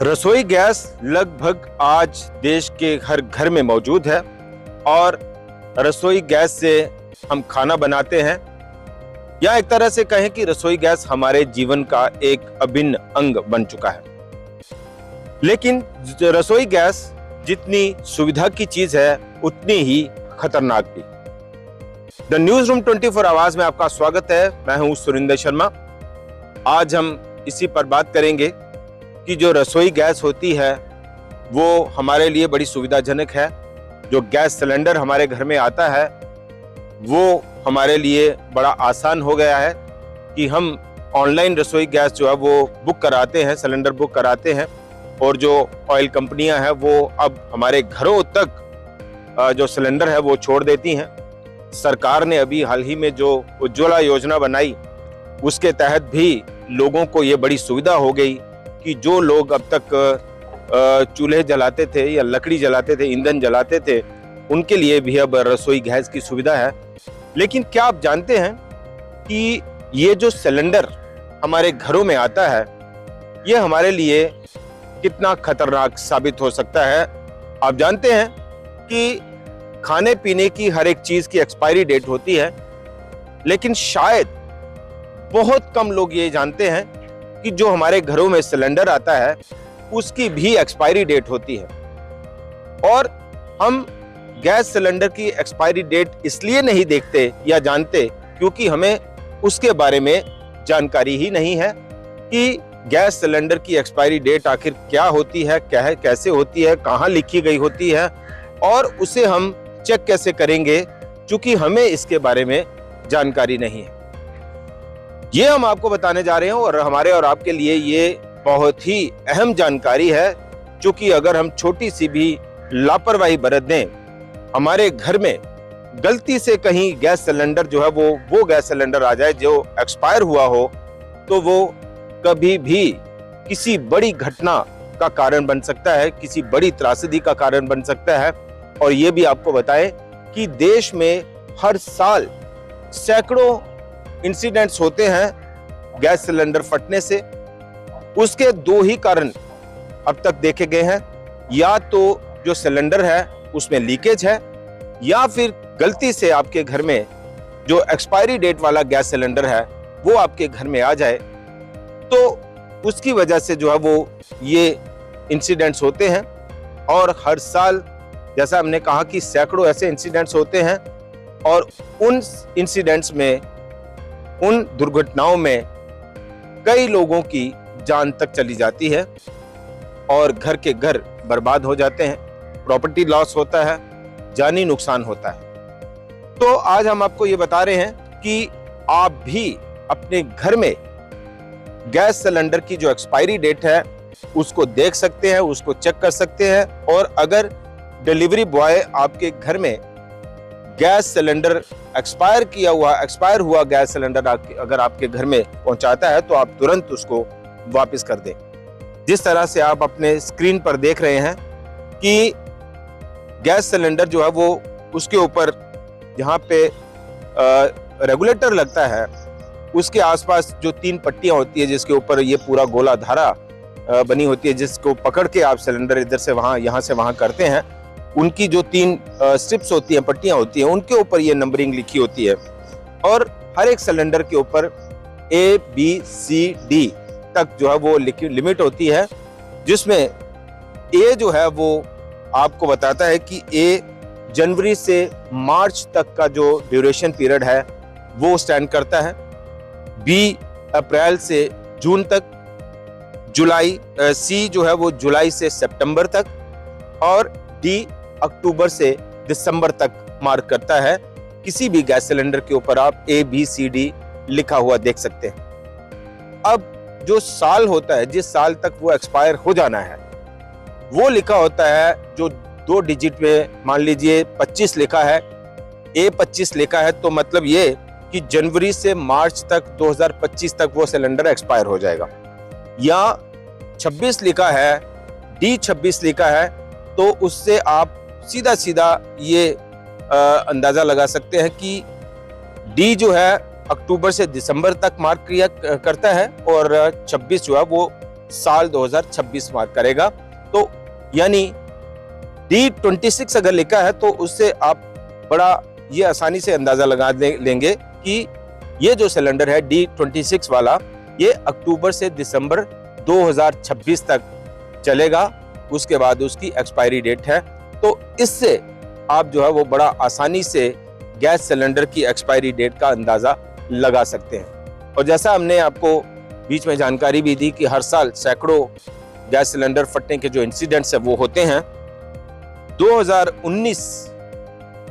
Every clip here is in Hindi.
रसोई गैस लगभग आज देश के हर घर में मौजूद है और रसोई गैस से हम खाना बनाते हैं, या एक तरह से कहें कि रसोई गैस हमारे जीवन का एक अभिन्न अंग बन चुका है। लेकिन रसोई गैस जितनी सुविधा की चीज है उतनी ही खतरनाक भी। द न्यूज रूम 24 आवाज में आपका स्वागत है। मैं हूं सुरिंदर शर्मा। आज हम इसी पर बात करेंगे कि जो रसोई गैस होती है वो हमारे लिए बड़ी सुविधाजनक है। जो गैस सिलेंडर हमारे घर में आता है वो हमारे लिए बड़ा आसान हो गया है कि हम ऑनलाइन रसोई गैस जो है वो बुक कराते हैं, सिलेंडर बुक कराते हैं, और जो ऑयल कंपनियां हैं वो अब हमारे घरों तक जो सिलेंडर है वो छोड़ देती हैं। सरकार ने अभी हाल ही में जो उज्ज्वला योजना बनाई उसके तहत भी लोगों को ये बड़ी सुविधा हो गई कि जो लोग अब तक चूल्हे जलाते थे या लकड़ी जलाते थे, ईंधन जलाते थे, उनके लिए भी अब रसोई गैस की सुविधा है। लेकिन क्या आप जानते हैं कि ये जो सिलेंडर हमारे घरों में आता है ये हमारे लिए कितना खतरनाक साबित हो सकता है। आप जानते हैं कि खाने पीने की हर एक चीज की एक्सपायरी डेट होती है, लेकिन शायद बहुत कम लोग ये जानते हैं कि जो हमारे घरों में सिलेंडर आता है उसकी भी एक्सपायरी डेट होती है। और हम गैस सिलेंडर की एक्सपायरी डेट इसलिए नहीं देखते या जानते क्योंकि हमें उसके बारे में जानकारी ही नहीं है कि गैस सिलेंडर की एक्सपायरी डेट आखिर क्या होती है, क्या है, कैसे होती है, कहाँ लिखी गई होती है और उसे हम चेक कैसे करेंगे, क्योंकि हमें इसके बारे में जानकारी नहीं है। ये हम आपको बताने जा रहे हैं और हमारे और आपके लिए ये बहुत ही अहम जानकारी है, क्योंकि अगर हम छोटी सी भी लापरवाही बरत दें, हमारे घर में गलती से कहीं गैस सिलेंडर जो है वो गैस सिलेंडर आ जाए जो एक्सपायर हुआ हो, तो वो कभी भी किसी बड़ी घटना का कारण बन सकता है, किसी बड़ी त्रासदी का कारण बन सकता है। और ये भी आपको बताएं कि देश में हर साल सैकड़ों इंसिडेंट्स होते हैं गैस सिलेंडर फटने से। उसके दो ही कारण अब तक देखे गए हैं, या तो जो सिलेंडर है उसमें लीकेज है, या फिर गलती से आपके घर में जो एक्सपायरी डेट वाला गैस सिलेंडर है वो आपके घर में आ जाए, तो उसकी वजह से जो है वो ये इंसिडेंट्स होते हैं। और हर साल जैसा हमने कहा कि सैकड़ों ऐसे इंसिडेंट्स होते हैं, और उन इंसिडेंट्स में, उन दुर्घटनाओं में कई लोगों की जान तक चली जाती है और घर के घर बर्बाद हो जाते हैं, प्रॉपर्टी लॉस होता है, जानी नुकसान होता है। तो आज हम आपको ये बता रहे हैं कि आप भी अपने घर में गैस सिलेंडर की जो एक्सपायरी डेट है उसको देख सकते हैं, उसको चेक कर सकते हैं। और अगर डिलीवरी बॉय आपके घर में गैस सिलेंडर एक्सपायर हुआ गैस सिलेंडर अगर आपके घर में पहुंचाता है तो आप तुरंत उसको वापस कर दें। जिस तरह से आप अपने स्क्रीन पर देख रहे हैं कि गैस सिलेंडर जो है वो उसके ऊपर जहां पे रेगुलेटर लगता है उसके आसपास जो 3 पट्टियां होती है जिसके ऊपर ये पूरा गोला धारा बनी होती है, जिसको पकड़ के आप सिलेंडर इधर से वहां, यहां से वहां करते हैं, उनकी जो 3 स्ट्रिप्स होती हैं, पट्टियां होती हैं, उनके ऊपर ये नंबरिंग लिखी होती है। और हर एक सिलेंडर के ऊपर ABCD तक जो है वो लिमिट होती है, जिसमें A जो है वो आपको बताता है कि A जनवरी से मार्च तक का जो ड्यूरेशन पीरियड है वो स्टैंड करता है, B अप्रैल से जून तक, C जो है वो जुलाई से सितंबर तक, और D अक्टूबर से दिसंबर तक मार्क करता है। किसी भी गैस सिलेंडर के ऊपर आप ABCD लिखा हुआ देख सकते हैं। अब जो साल होता है, जिस साल तक वो एक्सपायर हो जाना है, वो लिखा होता है जो 2 डिजिट में, मान लीजिए 25 लिखा है, A25 लिखा है, तो मतलब ये कि जनवरी से मार्च तक 2025 तक वो सिलेंडर एक्सपायर हो जाएगा। या 26 लिखा है, D26 लिखा है, तो उससे आप सीधा ये अंदाजा लगा सकते हैं कि D जो है अक्टूबर से दिसंबर तक मार्क करता है और 26 जो है वो साल 2026 मार्क करेगा। तो यानी D26 अगर लिखा है तो उससे आप बड़ा ये आसानी से अंदाजा लगा लेंगे कि ये जो सिलेंडर है D26 वाला, ये अक्टूबर से दिसंबर 2026 तक चलेगा। उसके बाद उसकी एक्सपायरी डेट है। तो इससे आप जो है वो बड़ा आसानी से गैस सिलेंडर की एक्सपायरी डेट का अंदाजा लगा सकते हैं। और जैसा हमने आपको बीच में जानकारी भी दी कि हर साल सैकड़ों गैस सिलेंडर फटने के जो इंसिडेंट्स है वो होते हैं। 2019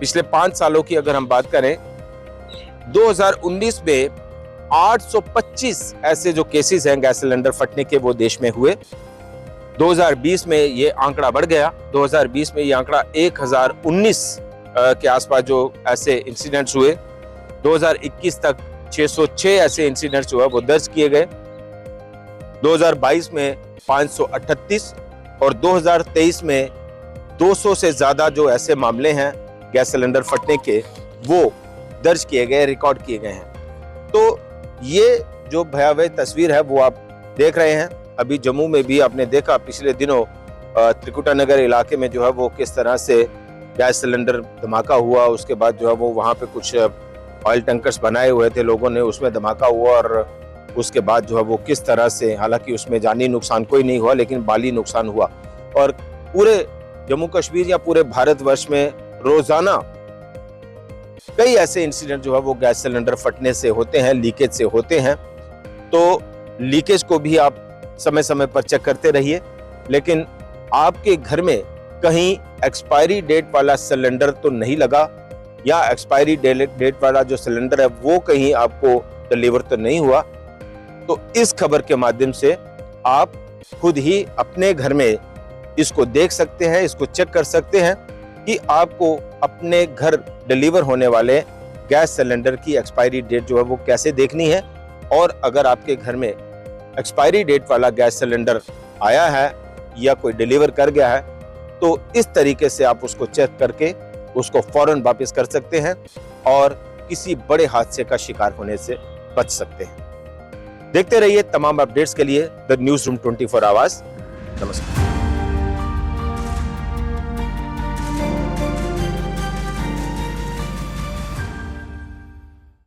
पिछले 5 सालों की अगर हम बात करें, 2019 में 825 ऐसे जो केसेस हैं गैस सिलेंडर फटने के वो देश में हुए। 2020 में ये आंकड़ा बढ़ गया। 2020 में ये आंकड़ा 1019 के आसपास जो ऐसे इंसिडेंट्स हुए। 2021 तक 606 ऐसे इंसिडेंट्स जो है वो दर्ज किए गए। 2022 में 538 और 2023 में 200 से ज्यादा जो ऐसे मामले हैं गैस सिलेंडर फटने के वो दर्ज किए गए, रिकॉर्ड किए गए हैं। तो ये जो भयावह तस्वीर है वो आप देख रहे हैं। अभी जम्मू में भी आपने देखा पिछले दिनों त्रिकुटा नगर इलाके में जो है वो किस तरह से गैस सिलेंडर धमाका हुआ। उसके बाद जो है वो वहाँ पे कुछ ऑयल टैंकर्स बनाए हुए थे लोगों ने, उसमें धमाका हुआ और उसके बाद जो है वो किस तरह से, हालांकि उसमें जानी नुकसान कोई नहीं हुआ लेकिन माली नुकसान हुआ। और पूरे जम्मू कश्मीर या पूरे भारतवर्ष में रोजाना कई ऐसे इंसिडेंट जो है वो गैस सिलेंडर फटने से होते हैं, लीकेज से होते हैं। तो लीकेज को भी आप समय समय पर चेक करते रहिए। लेकिन आपके घर में कहीं एक्सपायरी डेट वाला सिलेंडर तो नहीं लगा, या एक्सपायरी डेट वाला जो सिलेंडर है वो कहीं आपको डिलीवर तो नहीं हुआ, तो इस खबर के माध्यम से आप खुद ही अपने घर में इसको देख सकते हैं, इसको चेक कर सकते हैं कि आपको अपने घर डिलीवर होने वाले गैस सिलेंडर की एक्सपायरी डेट जो है वो कैसे देखनी है। और अगर आपके घर में एक्सपायरी डेट वाला गैस सिलेंडर आया है या कोई डिलीवर कर गया है तो इस तरीके से आप उसको चेक करके उसको फौरन वापस कर सकते हैं और किसी बड़े हादसे का शिकार होने से बच सकते हैं। देखते रहिए तमाम अपडेट्स के लिए द न्यूज़ रूम 24 आवर्स। नमस्कार।